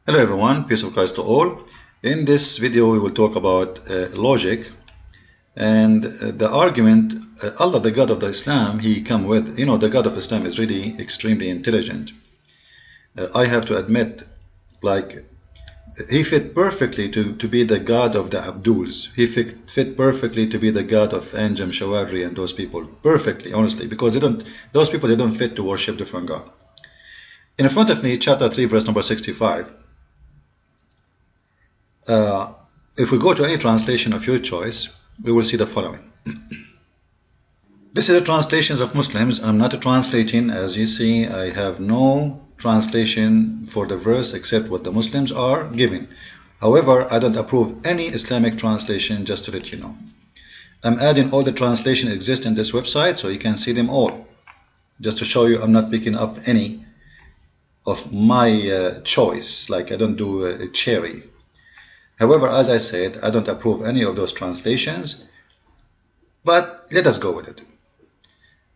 Hello everyone, peace of Christ to all. In this video we will talk about logic and the argument Allah, the God of the Islam, he come with. The God of Islam is really extremely intelligent. I have to admit, like, he fit perfectly to be the God of the Abduls. He fit perfectly to be the God of Anjem Shawadri and those people. Perfectly, honestly, because those people don't fit to worship different God. In front of me, chapter 3, verse number 65. If we go to any translation of your choice, we will see the following. This is the translations of Muslims. I'm not translating. As you see, I have no translation for the verse except what the Muslims are giving. However, I don't approve any Islamic translation, just to let you know. I'm adding all the translations exist in this website so you can see them all. Just to show you I'm not picking up any of my choice, like I don't do a cherry. However, as I said, I don't approve any of those translations, but let us go with it.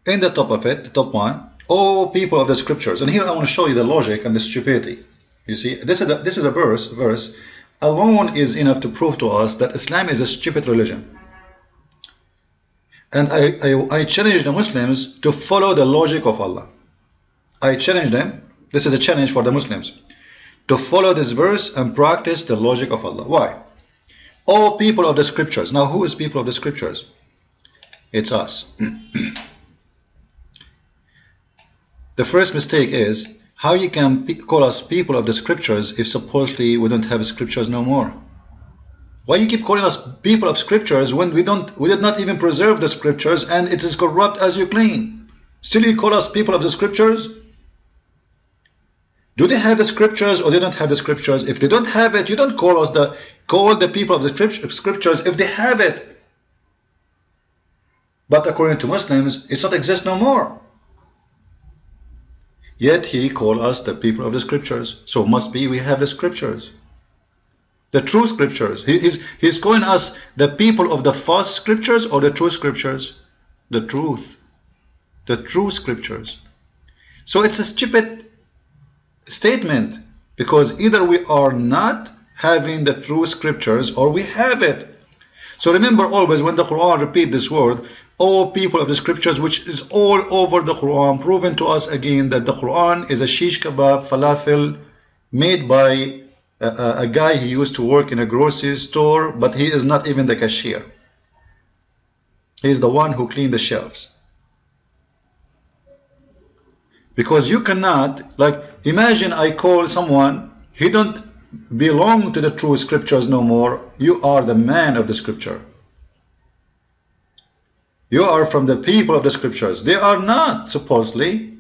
In the top of it, the top one, O people of the scriptures. And here I want to show you the logic and the stupidity. You see, this is a verse alone is enough to prove to us that Islam is a stupid religion. And I challenge the Muslims to follow the logic of Allah. I challenge them. This is a challenge for the Muslims, to follow this verse and practice the logic of Allah. Why? O people of the scriptures. Now, who is people of the scriptures? It's us. The first mistake is how you can call us people of the scriptures if supposedly we don't have scriptures no more. Why you keep calling us people of scriptures when we did not even preserve the scriptures and it is corrupt as you claim? Still you call us people of the scriptures? Do they have the scriptures or they don't have the scriptures? If they don't have it, you don't call us call the people of the scriptures if they have it. But according to Muslims, it not exist no more. Yet he called us the people of the scriptures. So must be we have the scriptures, the true scriptures. He's calling us the people of the false scriptures or the true scriptures? The true scriptures. So it's a stupid statement, because either we are not having the true scriptures or we have it. So remember always when the Quran repeat this word, O people of the scriptures, which is all over the Quran, proven to us again that the Quran is a shish kebab falafel made by a guy who used to work in a grocery store, but he is not even the cashier. He is the one who cleaned the shelves. Because you cannot, like, imagine I call someone, he don't belong to the true scriptures no more. You are the man of the scripture. You are from the people of the scriptures. They are not, supposedly.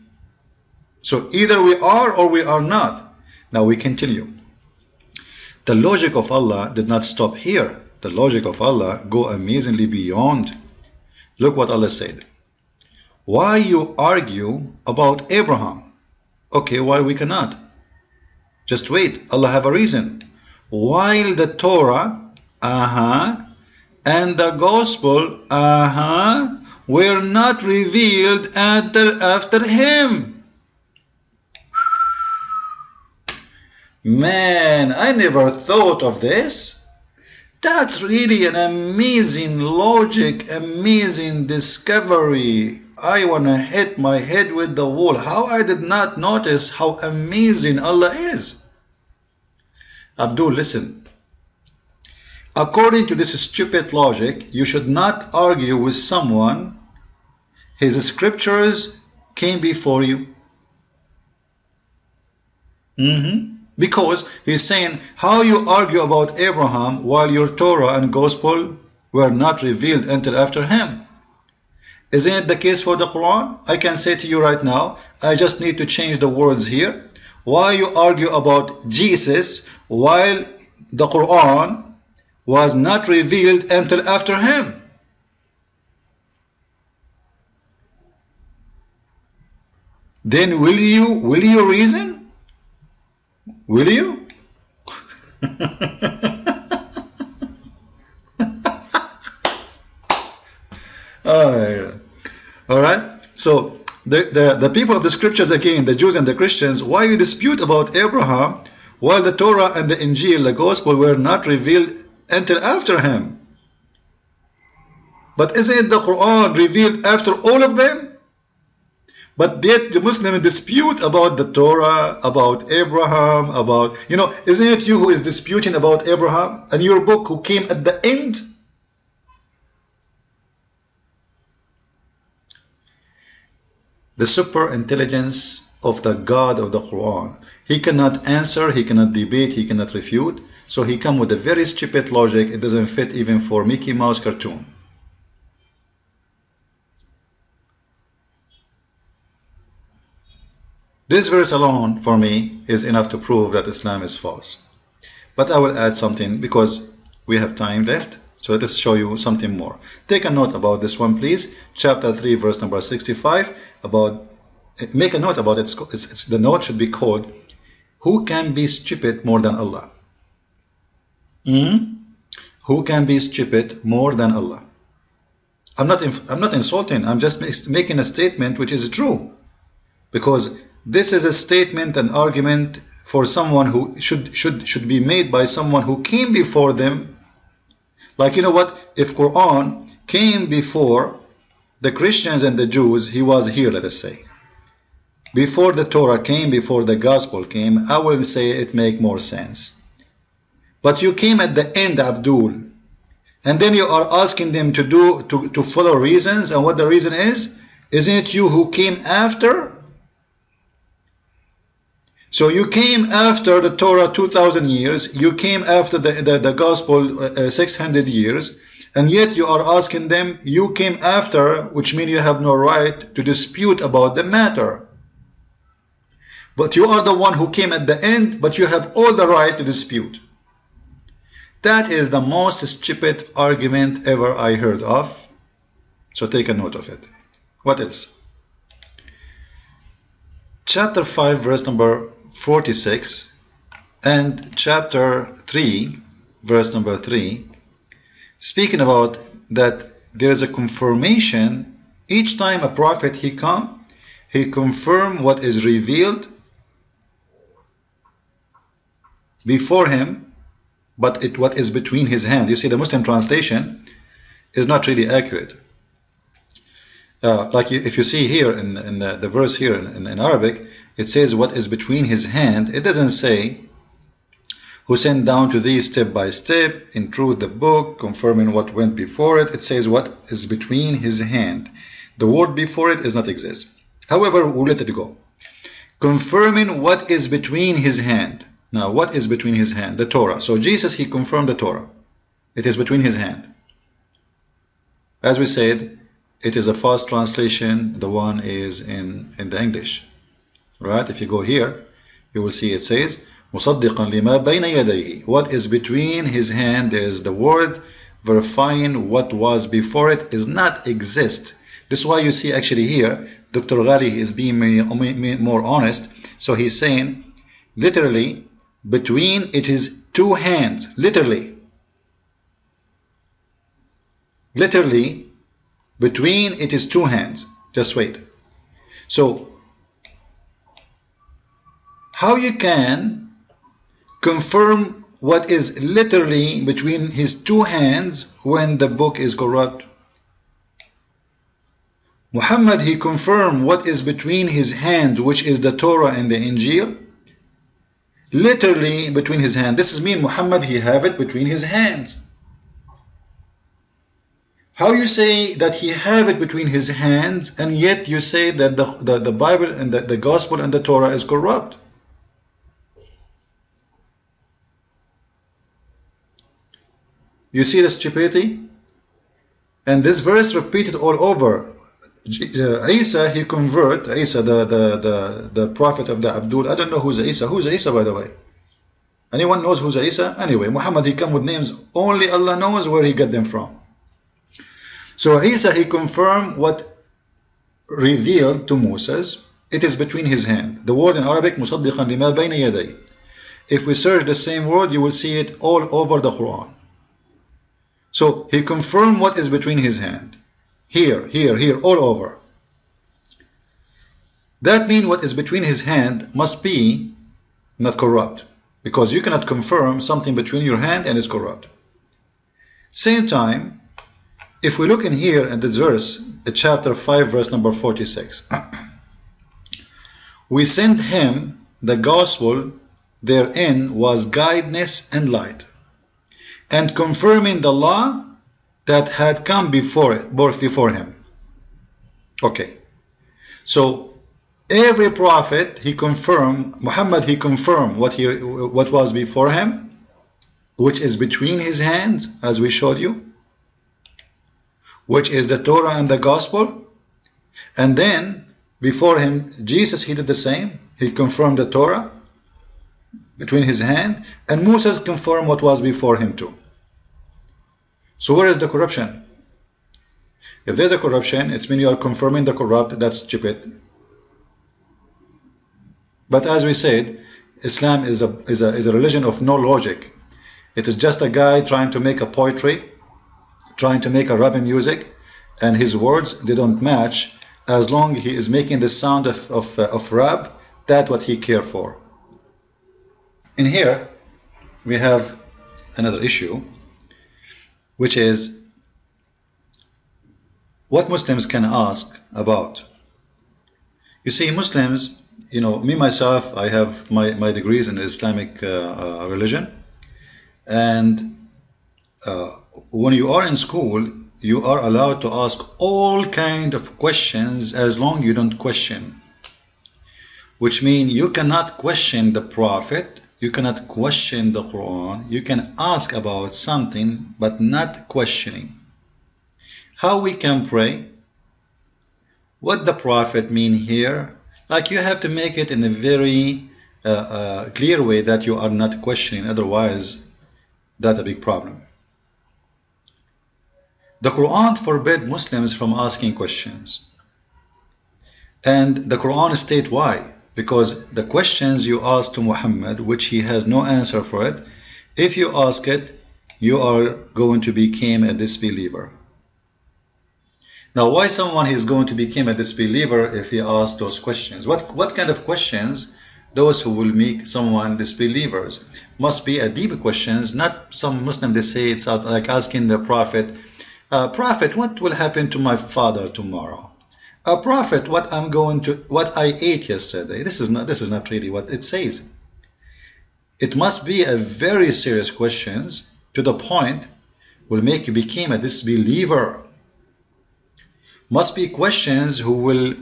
So either we are or we are not. Now we continue. The logic of Allah did not stop here. The logic of Allah go amazingly beyond. Look what Allah said. Why you argue about Abraham? Okay, why we cannot? Just wait, Allah have a reason. While the Torah, and the Gospel, were not revealed until after him. Man, I never thought of this. That's really an amazing logic, amazing discovery. I want to hit my head with the wall. How I did not notice how amazing Allah is. Abdul, listen. According to this stupid logic, you should not argue with someone. His scriptures came before you. Because he's saying, how you argue about Abraham while your Torah and Gospel were not revealed until after him? Isn't it the case for the Quran? I can say to you right now, I just need to change the words here. Why you argue about Jesus while the Quran was not revealed until after him? Then will you reason? Will you? All right. So the people of the scriptures, again, the Jews and the Christians, why you dispute about Abraham while the Torah and the Injil, the Gospel, were not revealed until after him. But isn't the Quran revealed after all of them? But yet the Muslims dispute about the Torah, about Abraham, about, isn't it you who is disputing about Abraham and your book who came at the end? The super intelligence of the God of the Quran. He cannot answer, he cannot debate, he cannot refute. So he comes with a very stupid logic. It doesn't fit even for Mickey Mouse cartoon. This verse alone, for me, is enough to prove that Islam is false. But I will add something because we have time left. So let us show you something more. Take a note about this one, please. Chapter 3, verse number 65. Make a note about it. The note should be called, who can be stupid more than Allah? Who can be stupid more than Allah? I'm not insulting. I'm just making a statement which is true. Because this is a statement, an argument for someone who should be made by someone who came before them. Like, you know what? If Quran came before the Christians and the Jews, he was here, let us say. Before the Torah came, before the Gospel came, I will say it make more sense. But you came at the end, Abdul, and then you are asking them to follow reasons, and what the reason is? Isn't it you who came after? So you came after the Torah 2,000 years, you came after the Gospel 600 years, and yet you are asking them, you came after, which means you have no right to dispute about the matter. But you are the one who came at the end, but you have all the right to dispute. That is the most stupid argument ever I heard of. So take a note of it. What else? Chapter 5, verse number 46 and chapter 3, verse number 3, speaking about that there is a confirmation. Each time a prophet he come, he confirm what is revealed before him, but what is between his hand. You see, the Muslim translation is not really accurate. Like if you see here in the verse here in Arabic, it says what is between his hand. It doesn't say who sent down to thee step by step, in truth the book, confirming what went before it. It says what is between his hand. The word before it does not exist. However, we'll let it go. Confirming what is between his hand. Now, what is between his hand? The Torah. So Jesus, he confirmed the Torah. It is between his hand. As we said, it is a false translation. The one is in the English. Right? If you go here, you will see it says, مُصَدِّقًا لِمَا بَيْنَ يَدَيْهِ. What is between his hand is the word verifying what was before it does not exist. This is why you see actually here, Dr. Ghali is being more honest. So he's saying, literally, between it is two hands. Literally, between it is two hands. Just wait. So, how you can confirm what is literally between his two hands when the book is corrupt? Muhammad, he confirmed what is between his hand, which is the Torah and the Injil. Literally between his hand. This is mean Muhammad, he have it between his hands. How you say that he have it between his hands, and yet you say that the Bible and the Gospel and the Torah is corrupt? You see the stupidity? And this verse repeated all over. Isa, he convert, Isa, the prophet of the Abdul. I don't know who's Isa. Who's Isa, by the way? Anyone knows who's Isa? Anyway, Muhammad, he come with names only Allah knows where he got them from. So Isa, he confirmed what revealed to Moses. It is between his hand. The word in Arabic, مُصَدِّقًا لِمَا بَيْنَ يَدَيْهِ. If we search the same word, you will see it all over the Quran. So he confirmed what is between his hand. Here, all over. That means what is between his hand must be not corrupt. because you cannot confirm something between your hand and is corrupt. Same time, if we look in here at this verse, chapter 5, verse number 46, we sent him the gospel, therein was guidance and light, and confirming the law that had come before him. Okay, so every prophet he confirmed, Muhammad he confirmed what was before him, which is between his hands, as we showed you, which is the Torah and the gospel. And then before him, Jesus, he did the same. He confirmed the Torah between his hand, and Moses confirmed what was before him too. So where is the corruption? If there's a corruption, it's mean you are confirming the corrupt. That's stupid. But as we said, Islam is a religion of no logic. It is just a guy trying to make a poetry, trying to make a rap music, and his words, they don't match. As long as he is making the sound of rap, that's what he cares for. In here, we have another issue, which is what Muslims can ask about. You see, Muslims, you know, me myself, I have my degrees in Islamic religion, and when you are in school, you are allowed to ask all kind of questions as long as you don't question. Which means you cannot question the Prophet, you cannot question the Quran, you can ask about something but not questioning. How we can pray? What the Prophet mean here? Like you have to make it in a very clear way that you are not questioning, otherwise that's a big problem. The Quran forbid Muslims from asking questions. And the Quran states why. Because the questions you ask to Muhammad, which he has no answer for it, if you ask it, you are going to become a disbeliever. Now, why someone is going to become a disbeliever if he asks those questions? What kind of questions? Those who will make someone disbelievers must be a deep questions, not some Muslim they say it's out like asking the Prophet, Prophet, what will happen to my father tomorrow? Prophet, what I ate yesterday. This is not really what it says. It must be a very serious questions to the point will make you become a disbeliever. Must be questions who will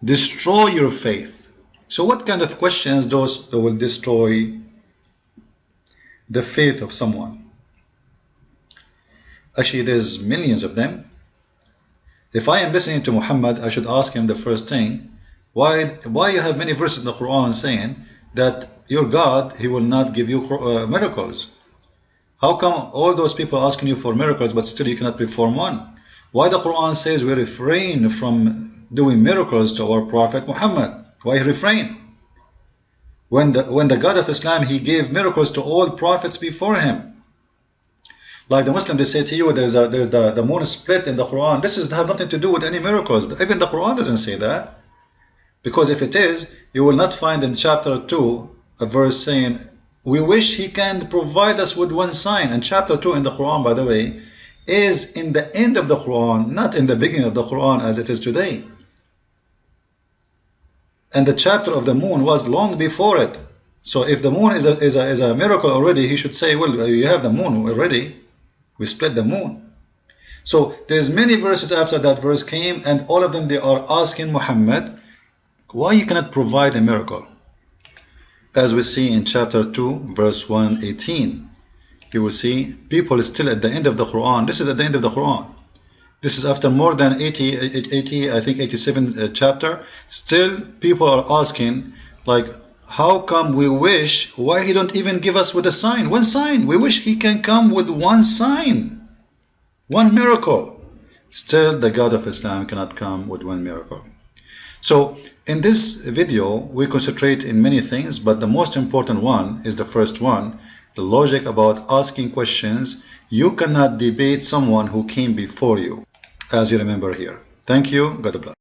destroy your faith. So what kind of questions those that will destroy the faith of someone? Actually, there's millions of them. If I am listening to Muhammad, I should ask him the first thing, why you have many verses in the Quran saying that your God, he will not give you miracles? How come all those people asking you for miracles, but still you cannot perform one? Why the Quran says we refrain from doing miracles to our Prophet Muhammad? Why refrain? When the God of Islam, he gave miracles to all prophets before him. Like the Muslim, they say to you, there's the moon split in the Quran. This have nothing to do with any miracles. Even the Quran doesn't say that. Because if it is, you will not find in chapter 2 a verse saying, we wish he can provide us with one sign. And chapter 2 in the Quran, by the way, is in the end of the Quran, not in the beginning of the Quran as it is today. And the chapter of the moon was long before it. So if the moon is a miracle already, he should say, well, you have the moon already. We split the moon. So there's many verses after that verse came, and all of them they are asking Muhammad, why you cannot provide a miracle? As we see in chapter 2, verse 118, you will see people still at the end of the Quran. This is at the end of the Quran. This is after more than 80 I think 87 chapter. Still people are asking, like, how come we wish, why he don't even give us with a sign? One sign. We wish he can come with one sign. One miracle. Still the God of Islam cannot come with one miracle. So in this video we concentrate in many things, but the most important one is the first one, the logic about asking questions. You cannot debate someone who came before you, as you remember here. Thank you. God bless.